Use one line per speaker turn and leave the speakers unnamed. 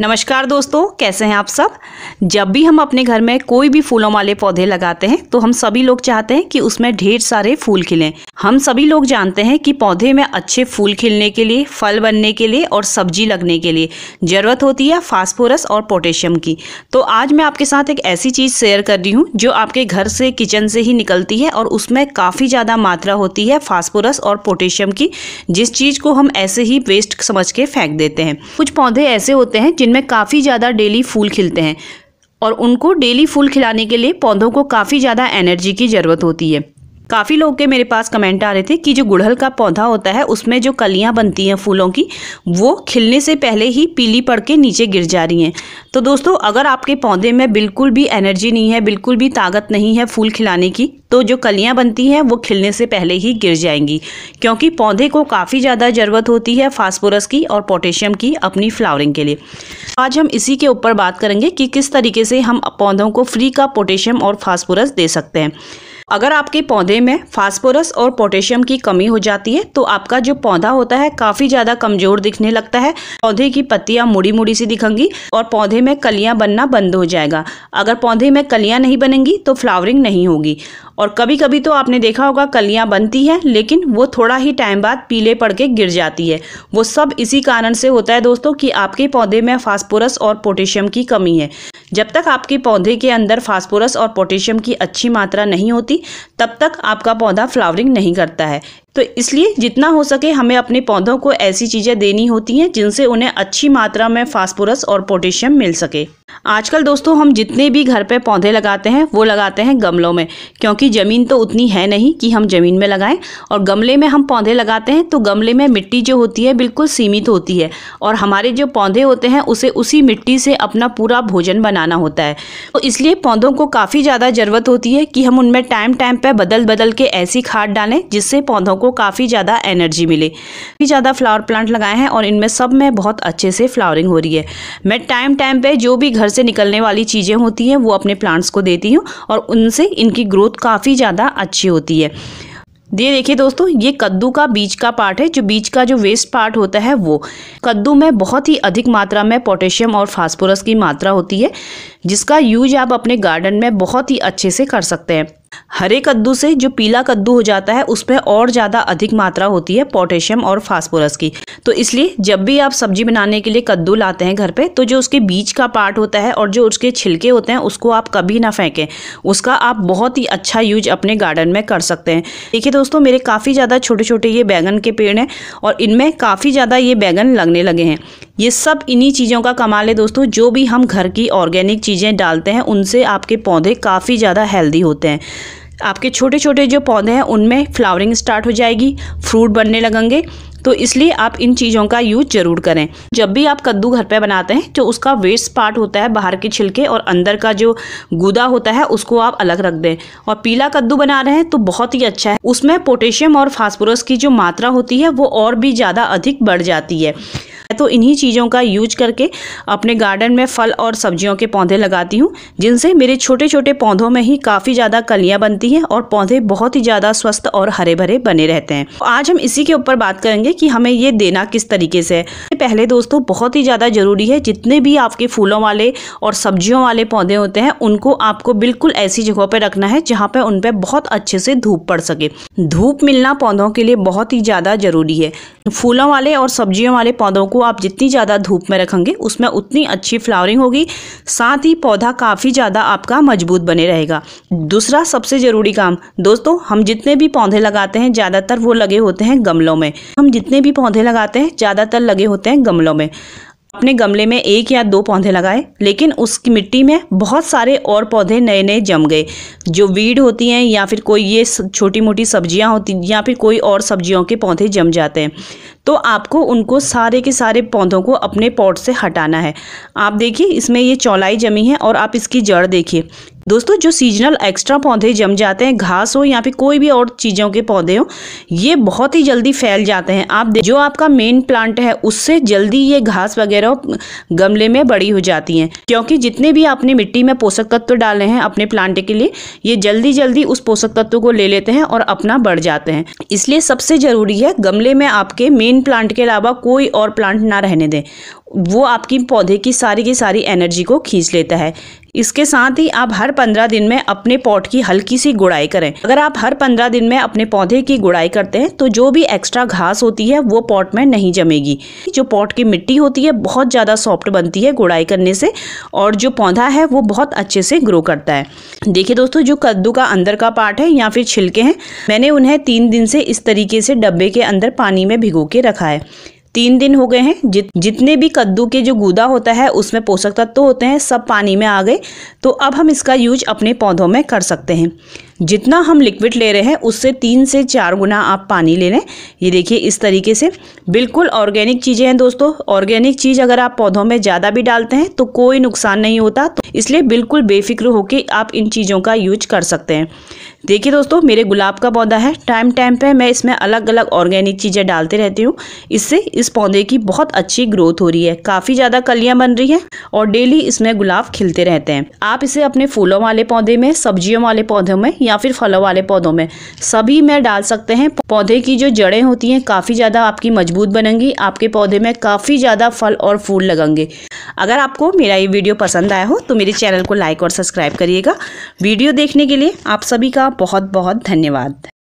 नमस्कार दोस्तों, कैसे हैं आप सब। जब भी हम अपने घर में कोई भी फूलों वाले पौधे लगाते हैं तो हम सभी लोग चाहते हैं कि उसमें ढेर सारे फूल खिलें। हम सभी लोग जानते हैं कि पौधे में अच्छे फूल खिलने के लिए, फल बनने के लिए और सब्जी लगने के लिए ज़रूरत होती है फास्फोरस और पोटेशियम की। तो आज मैं आपके साथ एक ऐसी चीज़ शेयर कर रही हूँ जो आपके घर से, किचन से ही निकलती है और उसमें काफ़ी ज़्यादा मात्रा होती है फास्फोरस और पोटेशियम की, जिस चीज़ को हम ऐसे ही वेस्ट समझ के फेंक देते हैं। कुछ पौधे ऐसे होते हैं जिनमें काफ़ी ज़्यादा डेली फूल खिलते हैं और उनको डेली फूल खिलाने के लिए पौधों को काफ़ी ज़्यादा एनर्जी की ज़रूरत होती है। काफ़ी लोग के मेरे पास कमेंट आ रहे थे कि जो गुड़हल का पौधा होता है उसमें जो कलियां बनती हैं फूलों की, वो खिलने से पहले ही पीली पड़ के नीचे गिर जा रही हैं। तो दोस्तों, अगर आपके पौधे में बिल्कुल भी एनर्जी नहीं है, बिल्कुल भी ताकत नहीं है फूल खिलाने की, तो जो कलियां बनती हैं वो खिलने से पहले ही गिर जाएंगी, क्योंकि पौधे को काफ़ी ज़्यादा ज़रूरत होती है फास्फोरस की और पोटेशियम की अपनी फ्लावरिंग के लिए। आज हम इसी के ऊपर बात करेंगे कि किस तरीके से हम पौधों को फ्री का पोटेशियम और फास्फोरस दे सकते हैं। अगर आपके पौधे में फास्फोरस और पोटेशियम की कमी हो जाती है तो आपका जो पौधा होता है काफ़ी ज़्यादा कमज़ोर दिखने लगता है। पौधे की पत्तियां मुड़ी मुड़ी सी दिखेंगी और पौधे में कलियां बनना बंद हो जाएगा। अगर पौधे में कलियां नहीं बनेंगी तो फ्लावरिंग नहीं होगी। और कभी कभी तो आपने देखा होगा कलियां बनती हैं लेकिन वो थोड़ा ही टाइम बाद पीले पड़ के गिर जाती है। वो सब इसी कारण से होता है दोस्तों कि आपके पौधे में फास्फोरस और पोटेशियम की कमी है। जब तक आपके पौधे के अंदर फास्फोरस और पोटेशियम की अच्छी मात्रा नहीं होती तब तक आपका पौधा फ्लावरिंग नहीं करता है। तो इसलिए जितना हो सके हमें अपने पौधों को ऐसी चीज़ें देनी होती हैं जिनसे उन्हें अच्छी मात्रा में फास्फोरस और पोटेशियम मिल सके। आजकल दोस्तों हम जितने भी घर पे पौधे लगाते हैं वो लगाते हैं गमलों में, क्योंकि ज़मीन तो उतनी है नहीं कि हम ज़मीन में लगाएं। और गमले में हम पौधे लगाते हैं तो गमले में मिट्टी जो होती है बिल्कुल सीमित होती है और हमारे जो पौधे होते हैं उसे उसी मिट्टी से अपना पूरा भोजन बनाना होता है। तो इसलिए पौधों को काफ़ी ज़्यादा ज़रूरत होती है कि हम उनमें टाइम टाइम पर बदल बदल के ऐसी खाद डालें जिससे पौधों को काफ़ी ज़्यादा एनर्जी मिले। काफ़ी ज़्यादा फ्लावर प्लांट लगाए हैं और इनमें सब में बहुत अच्छे से फ्लावरिंग हो रही है। मैं टाइम टाइम पे जो भी घर से निकलने वाली चीज़ें होती हैं वो अपने प्लांट्स को देती हूँ और उनसे इनकी ग्रोथ काफ़ी ज़्यादा अच्छी होती है। ये देखिए दोस्तों, ये कद्दू का बीज का पार्ट है। जो बीज का जो वेस्ट पार्ट होता है वो कद्दू में बहुत ही अधिक मात्रा में पोटेशियम और फास्फोरस की मात्रा होती है, जिसका यूज आप अपने गार्डन में बहुत ही अच्छे से कर सकते हैं। हरे कद्दू से जो पीला कद्दू हो जाता है उसमें और ज़्यादा अधिक मात्रा होती है पोटेशियम और फास्फोरस की। तो इसलिए जब भी आप सब्जी बनाने के लिए कद्दू लाते हैं घर पे तो जो उसके बीज का पार्ट होता है और जो उसके छिलके होते हैं उसको आप कभी ना फेंकें। उसका आप बहुत ही अच्छा यूज अपने गार्डन में कर सकते हैं। देखिए दोस्तों, मेरे काफ़ी ज़्यादा छोटे छोटे ये बैगन के पेड़ हैं और इनमें काफ़ी ज़्यादा ये बैगन लगने लगे हैं। ये सब इन्हीं चीज़ों का कमाल है दोस्तों। जो भी हम घर की ऑर्गेनिक चीज़ें डालते हैं उनसे आपके पौधे काफ़ी ज़्यादा हेल्दी होते हैं। आपके छोटे छोटे जो पौधे हैं उनमें फ्लावरिंग स्टार्ट हो जाएगी, फ्रूट बनने लगेंगे। तो इसलिए आप इन चीज़ों का यूज ज़रूर करें। जब भी आप कद्दू घर पे बनाते हैं तो उसका वेस्ट पार्ट होता है बाहर के छिलके और अंदर का जो गूदा होता है उसको आप अलग रख दें। और पीला कद्दू बना रहे हैं तो बहुत ही अच्छा है, उसमें पोटेशियम और फास्फोरस की जो मात्रा होती है वो और भी ज़्यादा अधिक बढ़ जाती है। तो इन्हीं चीज़ों का यूज करके अपने गार्डन में फल और सब्जियों के पौधे लगाती हूँ, जिनसे मेरे छोटे छोटे पौधों में ही काफ़ी ज़्यादा कलियाँ बनती हैं और पौधे बहुत ही ज़्यादा स्वस्थ और हरे भरे बने रहते हैं। आज हम इसी के ऊपर बात करेंगे कि हमें ये देना किस तरीके से है। पहले दोस्तों बहुत ही ज़्यादा ज़रूरी है, जितने भी आपके फूलों वाले और सब्जियों वाले पौधे होते हैं उनको आपको बिल्कुल ऐसी जगहों पर रखना है जहाँ पर उन पर बहुत अच्छे से धूप पड़ सके। धूप मिलना पौधों के लिए बहुत ही ज़्यादा ज़रूरी है। फूलों वाले और सब्जियों वाले पौधों को आप जितनी ज़्यादा धूप में रखेंगे उसमें उतनी अच्छी फ्लावरिंग होगी, साथ ही पौधा काफ़ी ज़्यादा आपका मजबूत बने रहेगा। दूसरा सबसे ज़रूरी काम दोस्तों, हम जितने भी पौधे लगाते हैं ज़्यादातर वो लगे होते हैं गमलों में। हम जितने भी पौधे लगाते हैं ज़्यादातर लगे होते हैं गमलों में। अपने गमले में 1 या 2 पौधे लगाए, लेकिन उसकी मिट्टी में बहुत सारे और पौधे नए नए जम गए। जो वीड होती हैं या फिर कोई ये छोटी मोटी सब्जियां होती या फिर कोई और सब्जियों के पौधे जम जाते हैं, तो आपको उनको सारे के सारे पौधों को अपने पॉट से हटाना है। आप देखिए इसमें ये चौलाई जमी है और आप इसकी जड़ देखिए, दोस्तों जो सीजनल एक्स्ट्रा पौधे जम जाते हैं, घास हो या फिर कोई भी और चीज़ों के पौधे हो, ये बहुत ही जल्दी फैल जाते हैं। आप जो आपका मेन प्लांट है उससे जल्दी ये घास वगैरह गमले में बड़ी हो जाती हैं, क्योंकि जितने भी आपने मिट्टी में पोषक तत्व डाले हैं अपने प्लांट के लिए, ये जल्दी जल्दी उस पोषक तत्व को ले लेते हैं और अपना बढ़ जाते हैं। इसलिए सबसे ज़रूरी है गमले में आपके मेन प्लांट के अलावा कोई और प्लांट ना रहने दें, वो आपकी पौधे की सारी एनर्जी को खींच लेता है। इसके साथ ही आप हर 15 दिन में अपने पॉट की हल्की सी गुड़ाई करें। अगर आप हर 15 दिन में अपने पौधे की गुड़ाई करते हैं तो जो भी एक्स्ट्रा घास होती है वो पॉट में नहीं जमेगी। जो पॉट की मिट्टी होती है बहुत ज़्यादा सॉफ्ट बनती है गुड़ाई करने से, और जो पौधा है वो बहुत अच्छे से ग्रो करता है। देखिए दोस्तों, जो कद्दू का अंदर का पार्ट है या फिर छिलके हैं, मैंने उन्हें 3 दिन से इस तरीके से डब्बे के अंदर पानी में भिगो के रखा है। 3 दिन हो गए हैं। जितने भी कद्दू के जो गूदा होता है उसमें पोषक तत्व होते हैं सब पानी में आ गए। तो अब हम इसका यूज अपने पौधों में कर सकते हैं। जितना हम लिक्विड ले रहे हैं उससे 3 से 4 गुना आप पानी ले लें। ये देखिए इस तरीके से बिल्कुल ऑर्गेनिक चीज़ें हैं दोस्तों। ऑर्गेनिक चीज़ अगर आप पौधों में ज़्यादा भी डालते हैं तो कोई नुकसान नहीं होता, तो इसलिए बिल्कुल बेफिक्र होकर आप इन चीज़ों का यूज कर सकते हैं। देखिए दोस्तों, मेरे गुलाब का पौधा है, टाइम पे मैं इसमें अलग अलग ऑर्गेनिक चीज़ें डालते रहती हूँ। इससे इस पौधे की बहुत अच्छी ग्रोथ हो रही है, काफ़ी ज़्यादा कलियाँ बन रही हैं और डेली इसमें गुलाब खिलते रहते हैं। आप इसे अपने फूलों वाले पौधे में, सब्जियों वाले पौधों में या फिर फलों वाले पौधों में सभी में डाल सकते हैं। पौधे की जो जड़ें होती हैं काफ़ी ज़्यादा आपकी मजबूत बनेंगी, आपके पौधे में काफ़ी ज़्यादा फल और फूल लगेंगे। अगर आपको मेरा ये वीडियो पसंद आया हो तो मेरे चैनल को लाइक और सब्सक्राइब करिएगा। वीडियो देखने के लिए आप सभी का बहुत बहुत धन्यवाद।